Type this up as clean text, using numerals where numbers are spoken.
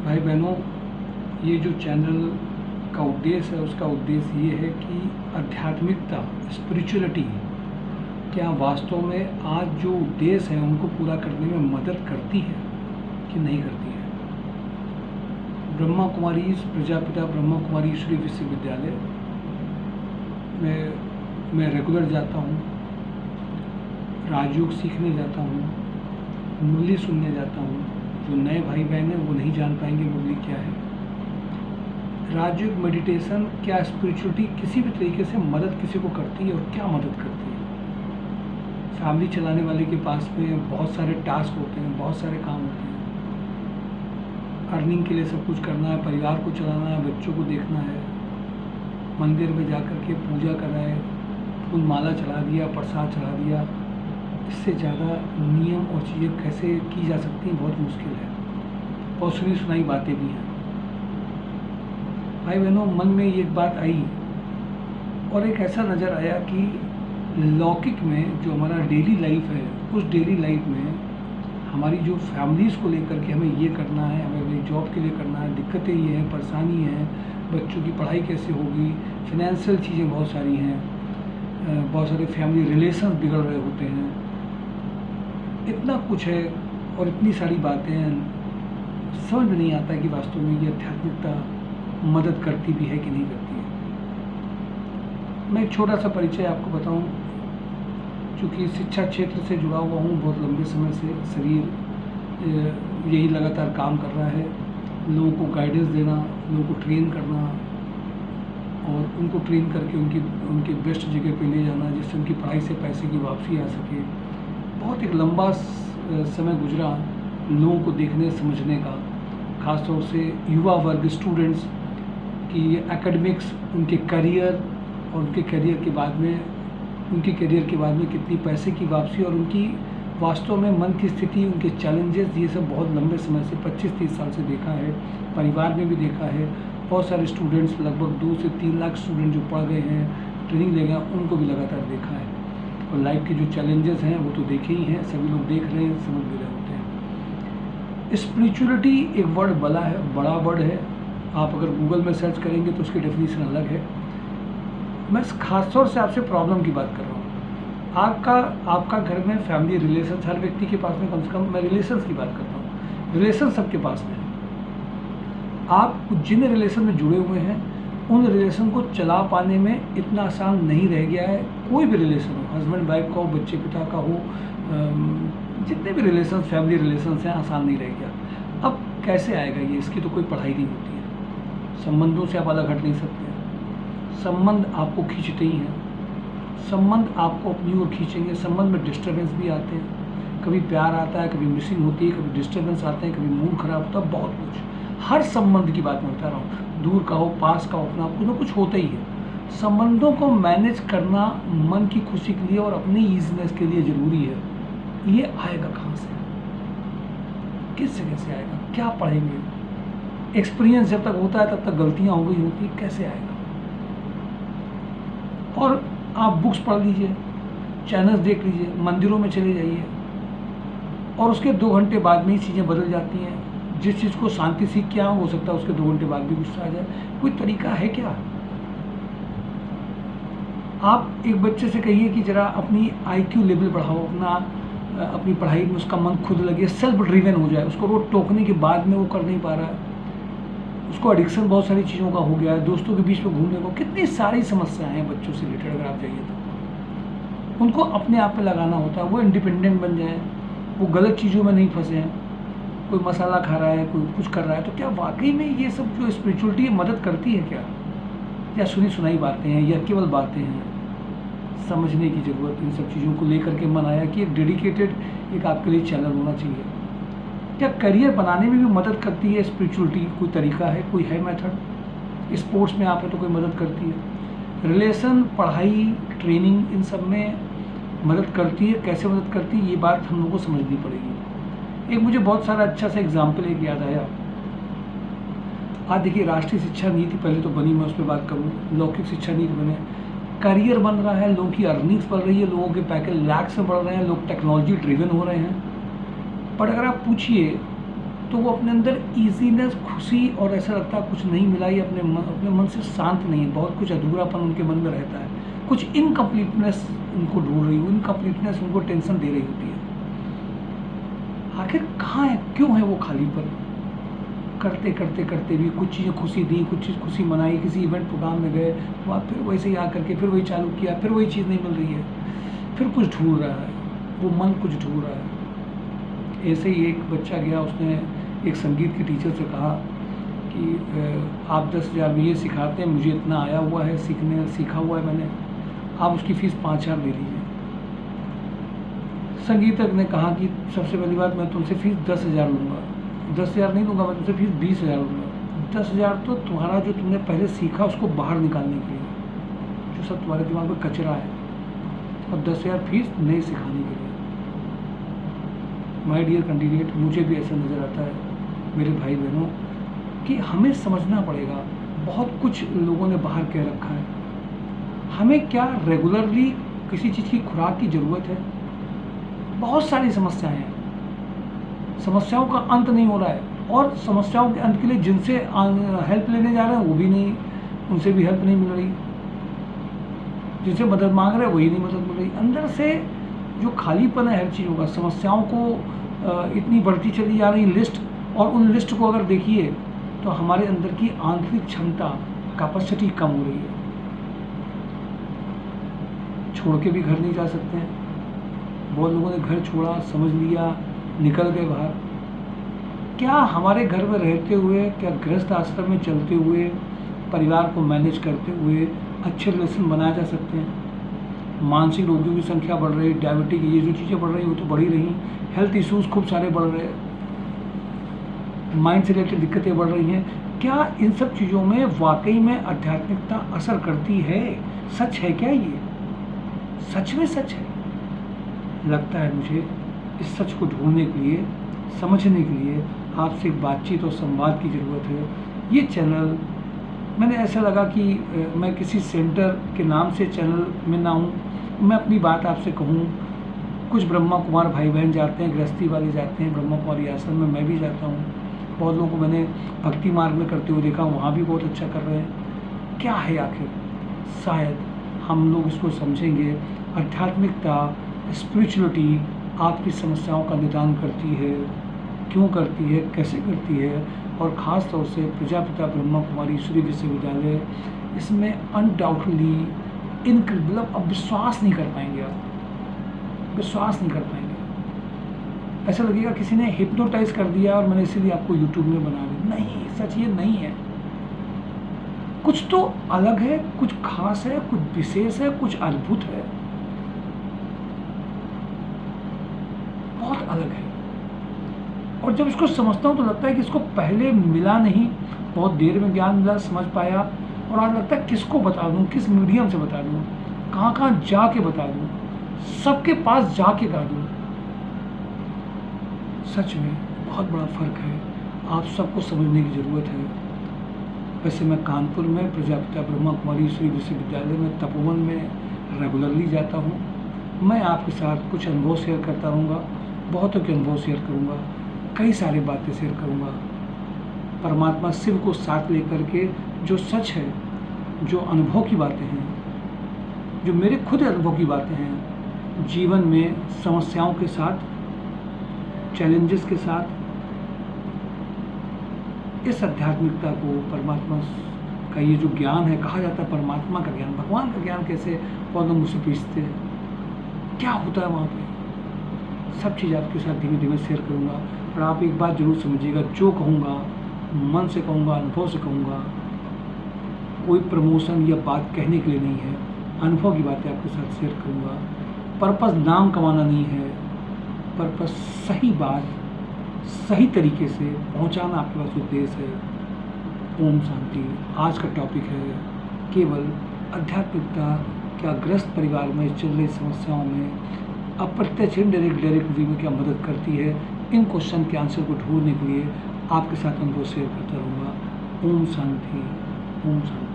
भाई बहनों, ये जो चैनल का उद्देश्य है उसका उद्देश्य ये है कि आध्यात्मिकता, स्पिरिचुअलिटी क्या वास्तव में आज जो उद्देश्य है उनको पूरा करने में मदद करती है कि नहीं करती है। ब्रह्मा कुमारी प्रजापिता ब्रह्मा कुमारी ईश्वरीय विश्वविद्यालय में मैं रेगुलर जाता हूँ, राजयोग सीखने जाता हूँ, मुरली सुनने जाता हूँ। जो नए भाई बहन हैं वो नहीं जान पाएंगे मुरली क्या है। राजयोग मेडिटेशन क्या स्पिरिचुअलिटी किसी भी तरीके से मदद किसी को करती है और क्या मदद करती है। फैमिली चलाने वाले के पास में बहुत सारे टास्क होते हैं, बहुत सारे काम होते हैं। अर्निंग के लिए सब कुछ करना है, परिवार को चलाना है, बच्चों को देखना है, मंदिर में जा कर के पूजा करना है, फूल माला चढ़ा दिया, प्रसाद चढ़ा दिया। इससे ज़्यादा नियम और चीज़ें कैसे की जा सकती हैं बहुत मुश्किल है। बहुत सुनी सुनाई बातें भी हैं। भाई बहनों, मन में एक बात आई और एक ऐसा नज़र आया कि लौकिक में जो हमारा डेली लाइफ है, उस डेली लाइफ में हमारी जो फैमिलीज़ को लेकर के हमें ये करना है, हमें जॉब के लिए करना है, दिक्कतें ये हैं, परेशानी है, बच्चों की पढ़ाई कैसे होगी, फिनेंशियल चीज़ें बहुत सारी हैं, बहुत सारे फैमिली रिलेशन बिगड़ रहे होते हैं, इतना कुछ है और इतनी सारी बातें हैं, समझ में नहीं आता कि वास्तव में ये आध्यात्मिकता मदद करती भी है कि नहीं करती है। मैं एक छोटा सा परिचय आपको बताऊं। चूँकि शिक्षा क्षेत्र से जुड़ा हुआ हूँ बहुत लंबे समय से, शरीर यही लगातार काम कर रहा है, लोगों को गाइडेंस देना, लोगों को ट्रेन करना और उनको ट्रेन करके उनके बेस्ट जगह पे ले जाना जिससे उनकी पढ़ाई से पैसे की वापसी आ सके। बहुत एक लंबा समय गुजरा लोगों को देखने समझने का, ख़ासतौर से युवा वर्ग, स्टूडेंट्स की एकेडमिक्स, उनके करियर और उनके करियर के बाद में कितनी पैसे की वापसी और उनकी वास्तव में मन की स्थिति, उनके चैलेंजेस, ये सब बहुत लंबे समय से 25-30 साल से देखा है, परिवार में भी देखा है। बहुत सारे स्टूडेंट्स, लगभग 2 से 3 लाख स्टूडेंट जो पढ़ गए हैं, ट्रेनिंग ले गए, उनको भी लगातार देखा है। और लाइफ के जो चैलेंजेस हैं वो तो देखे ही हैं, सभी लोग देख रहे हैं, समझ भी रहे होते हैं। स्पिरिचुअलिटी एक वर्ड बड़ा वर्ड है। आप अगर गूगल में सर्च करेंगे तो उसकी डेफिनेशन अलग है। मैं खासतौर से आपसे प्रॉब्लम की बात कर रहा हूँ। आपका घर में फैमिली रिलेशन, हर व्यक्ति के पास में कम से कम, मैं रिलेशंस की बात करता हूँ, रिलेशन सबके पास में है। आप जिन रिलेशन में जुड़े हुए हैं उन रिलेशन को चला पाने में इतना आसान नहीं रह गया है। कोई भी रिलेशन हो, हस्बैंड वाइफ का हो, बच्चे पिता का हो, जितने भी रिलेशन, फैमिली रिलेशन हैं, आसान नहीं रह गया। अब कैसे आएगा ये? इसकी तो कोई पढ़ाई नहीं होती है। संबंधों से आप अलग हट नहीं सकते हैं। संबंध आपको खींचते ही हैं, संबंध आपको अपनी ओर खींचेंगे। संबंध में डिस्टर्बेंस भी आते हैं, कभी प्यार आता है, कभी मिसिंग होती है, कभी डिस्टर्बेंस आते हैं, कभी मूड खराब होता है, बहुत कुछ। हर संबंध की बात मैं बता रहा हूँ, दूर का हो, पास का हो, अपना कुछ ना कुछ होता ही है। संबंधों को मैनेज करना मन की खुशी के लिए और अपनी ईजीनेस के लिए ज़रूरी है। ये आएगा कहाँ से, किस जगह से आएगा? क्या पढ़ेंगे? एक्सपीरियंस जब तक होता है तब तक गलतियाँ हो गई होती, कैसे आएगा? और आप बुक्स पढ़ लीजिए, चैनल्स देख लीजिए, मंदिरों में चले जाइए और उसके 2 घंटे बाद में ही चीज़ें बदल जाती हैं। जिस चीज़ को शांति सीख के हो सकता है उसके 2 घंटे बाद भी गुस्सा आ जाए। कोई तरीका है क्या? आप एक बच्चे से कहिए कि ज़रा अपनी IQ लेवल बढ़ाओ, अपनी पढ़ाई में उसका मन खुद लगे, सेल्फ ड्रिवन हो जाए। उसको रोज टोकने के बाद में वो कर नहीं पा रहा है, उसको एडिक्शन बहुत सारी चीज़ों का हो गया है, दोस्तों के बीच में घूमने को, कितनी सारी समस्याएं हैं बच्चों से रिलेटेड। अगर आप जाइए तो उनको अपने आप पे लगाना होता है, वो इंडिपेंडेंट बन जाए, वो गलत चीज़ों में नहीं फंसे हैं। कोई मसाला खा रहा है, कोई कुछ कर रहा है, तो क्या वाकई में ये सब जो स्पिरिचुअलिटी मदद करती है क्या? या सुनी सुनाई बातें हैं, या केवल बातें हैं? समझने की ज़रूरत। इन सब चीज़ों को लेकर के मन आया कि एक डेडिकेटेड एक आपके लिए चैनल होना चाहिए। क्या करियर बनाने में भी मदद करती है स्पिरिचुअलिटी? कोई तरीका है, कोई है मेथड? स्पोर्ट्स में आप है तो कोई मदद करती है? रिलेशन, पढ़ाई, ट्रेनिंग, इन सब में मदद करती है? कैसे मदद करती है, ये बात हम लोगों को समझनी पड़ेगी। एक मुझे बहुत सारा अच्छा सा एग्जाम्पल एक याद आया। आज देखिए, राष्ट्रीय शिक्षा नीति पहले तो बनी, मैं उस पर बात करूँ, लौकिक शिक्षा नीति बने, करियर बन रहा है, लोगों की अर्निंग्स बढ़ रही है, लोगों के पैकेज लाख से बढ़ रहे हैं, लोग टेक्नोलॉजी ड्रिवन हो रहे हैं। पर अगर आप पूछिए तो वो अपने अंदर ईजीनेस, खुशी और ऐसा लगता है कुछ नहीं मिला, ये अपने मन से शांत नहीं है, बहुत कुछ अधूरापन उनके मन में रहता है, कुछ इनकम्प्लीटनेस उनको ढूंढ रही हो, इनकम्प्लीटनेस उनको टेंशन दे रही होती है। आखिर कहाँ है, क्यों है वो खालीपन? करते करते करते भी कुछ चीज़ें खुशी दी, कुछ चीज़ खुशी मनाई, किसी इवेंट प्रोग्राम में गए, वहाँ फिर वैसे ही आकर के फिर वही चालू किया, फिर वही चीज़ नहीं मिल रही है, फिर कुछ ढूंढ रहा है, वो मन कुछ ढूंढ रहा है। ऐसे ही एक बच्चा गया, उसने एक संगीत की टीचर से कहा कि आप 10,000 में ये सिखाते हैं, मुझे इतना आया हुआ है, सीखा हुआ है मैंने, आप उसकी फ़ीस 5,000 दे दीजिए। संगीतज्ञ ने कहा कि सबसे पहली बात, मैं तुमसे फ़ीस 10,000 लूँगा, 10,000 नहीं लूँगा, मैं तुमसे फ़ीस 20,000 लूँगा। 10,000 तो तुम्हारा जो तुमने पहले सीखा उसको बाहर निकालने के लिए, जो सब तुम्हारे दिमाग में कचरा है, और 10,000 फीस नए सिखाने के लिए। माय डियर कैंडिडेट, मुझे भी ऐसा नज़र आता है मेरे भाई बहनों कि हमें समझना पड़ेगा, बहुत कुछ लोगों ने बाहर कह रखा है, हमें क्या रेगुलरली किसी चीज़ की खुराक की ज़रूरत है? बहुत सारी समस्याएं हैं, समस्याओं का अंत नहीं हो रहा है, और समस्याओं के अंत के लिए जिनसे हेल्प लेने जा रहे हैं वो भी नहीं, उनसे भी हेल्प नहीं मिल रही, जिनसे मदद मांग रहे हैं वही नहीं मदद मिल रही। अंदर से जो खालीपन है हर चीज़ों का, समस्याओं को इतनी बढ़ती चली जा रही लिस्ट, और उन लिस्ट को अगर देखिए तो हमारे अंदर की आंतरिक क्षमता, कैपेसिटी कम हो रही है। छोड़ के भी घर नहीं जा सकते हैं, बहुत लोगों ने घर छोड़ा, समझ लिया, निकल गए बाहर। क्या हमारे घर में रहते हुए, क्या गृहस्थ आश्रम में चलते हुए, परिवार को मैनेज करते हुए अच्छे रिलेशन बनाए जा सकते हैं? मानसिक रोगियों की संख्या बढ़ रही, डायबिटीज, ये जो चीज़ें बढ़ रही वो तो बढ़ ही रही, हेल्थ इश्यूज़ खूब सारे बढ़ रहे, माइंड से रिलेटेड दिक्कतें बढ़ रही हैं। क्या इन सब चीज़ों में वाकई में आध्यात्मिकता असर करती है? सच है क्या ये? सच में सच है? लगता है मुझे इस सच को ढूंढने के लिए, समझने के लिए आपसे एक बातचीत और संवाद की ज़रूरत है। ये चैनल मैंने ऐसा लगा कि मैं किसी सेंटर के नाम से चैनल में ना हूँ, मैं अपनी बात आपसे कहूँ। कुछ ब्रह्मा कुमार भाई बहन जाते हैं, गृहस्थी वाले जाते हैं ब्रह्मा कुमारी आश्रम में, मैं भी जाता हूँ। बहुत लोगों को मैंने भक्ति मार्ग में करते हुए देखा, वहाँ भी बहुत अच्छा कर रहे हैं। क्या है आखिर? शायद हम लोग इसको समझेंगे। आध्यात्मिकता, स्पिरिचुअलिटी आपकी समस्याओं का निदान करती है, क्यों करती है, कैसे करती है, और ख़ास तौर से प्रजापिता ब्रह्मा कुमारी ईश्वरी विश्वविद्यालय इसमें अनडाउटली इनक्रेडिबल, अब विश्वास नहीं कर पाएंगे, आप विश्वास नहीं कर पाएंगे। ऐसा लगेगा किसी ने हिप्नोटाइज कर दिया और मैंने इसीलिए आपको यूट्यूब में बना दिया। नहीं, सच ये नहीं है। कुछ तो अलग है, कुछ खास है, कुछ विशेष है, कुछ अद्भुत है, बहुत अलग है। और जब इसको समझता हूँ तो लगता है कि इसको पहले मिला नहीं, बहुत देर में ज्ञान मिला, समझ पाया, और आज लगता है किसको बता दूँ, किस मीडियम से बता दूँ, कहाँ कहाँ जाके बता दूँ, सबके पास जाके गा दूँ। सच में बहुत बड़ा फ़र्क है, आप सबको समझने की ज़रूरत है। वैसे मैं कानपुर में प्रजापिता ब्रह्मा कुमारी ईश्वरी विश्वविद्यालय में तपोवन में रेगुलरली जाता हूँ। मैं आपके साथ कुछ अनुभव शेयर करता रहूँगा, बहुतों के अनुभव शेयर करूँगा, कई सारी बातें शेयर करूँगा। परमात्मा शिव को साथ लेकर के, जो सच है, जो अनुभव की बातें हैं, जो मेरे खुद अनुभव की बातें हैं, जीवन में समस्याओं के साथ, चैलेंजेस के साथ, इस आध्यात्मिकता को, परमात्मा का ये जो ज्ञान है, कहा जाता है परमात्मा का ज्ञान, भगवान का ज्ञान कैसे और लोग मुझसे पूछते हैं क्या होता है वहाँ पे, सब चीज़ आपके साथ धीमे धीमे शेयर करूँगा। और आप एक बात जरूर समझिएगा, जो कहूँगा मन से कहूँगा, अनुभव से कहूँगा, कोई प्रमोशन या बात कहने के लिए नहीं है, अनुभव की बातें आपके साथ शेयर करूँगा। पर्पस नाम कमाना नहीं है, पर्पस सही बात सही तरीके से पहुंचाना आपके पास उद्देश्य है। ओम शांति। आज का टॉपिक है केवल आध्यात्मिकता क्या ग्रस्त परिवार में चल रही समस्याओं में अप्रत्यक्ष डायरेक्ट वे में क्या मदद करती है। इन क्वेश्चन के आंसर को ढूंढने के लिए आपके साथ अनुभव शेयर करता रहूँगा। ओम शांति, ओम शांति।